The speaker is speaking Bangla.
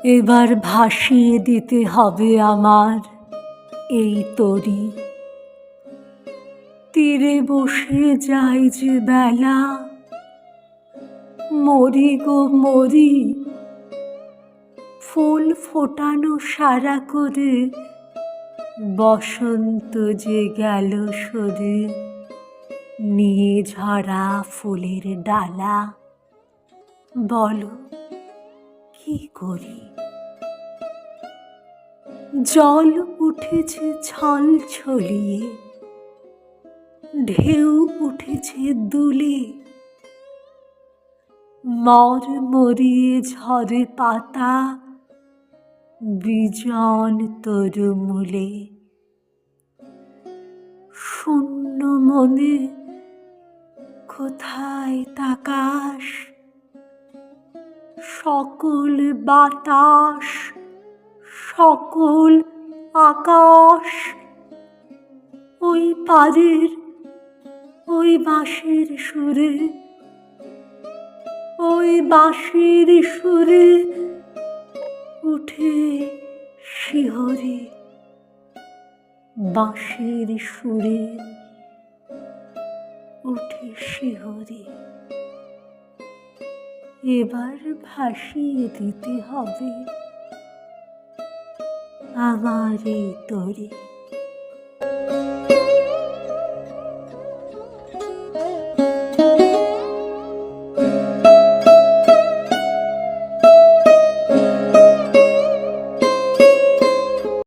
এবার ভাসিয়ে দিতে হবে আমার এই তরি। তীরে বসে যায় যে বেলা, মরি গো মরি। ফুল ফোটানো সারা করে বসন্ত যে গেল সরে, নিয়ে ঝরা ফুলের ডালা। বলো কি করি? জল উঠেছে ছলছলিয়ে, ঢেউ উঠেছে দুলে। মরিয়ে ঝরে পাতা বিজন তরুমূলে। শূন্য মনে কোথায় তাকাস? সকল বাতাস, সকল আকাশ। ওই পারের ওই বাঁশির সুরে, ওই বাঁশির সুরে উঠে শিহরে। বাঁশির সুরে উঠে শিহরে। এবার ভাসিয়ে দিতে হবে আমার এই তরি।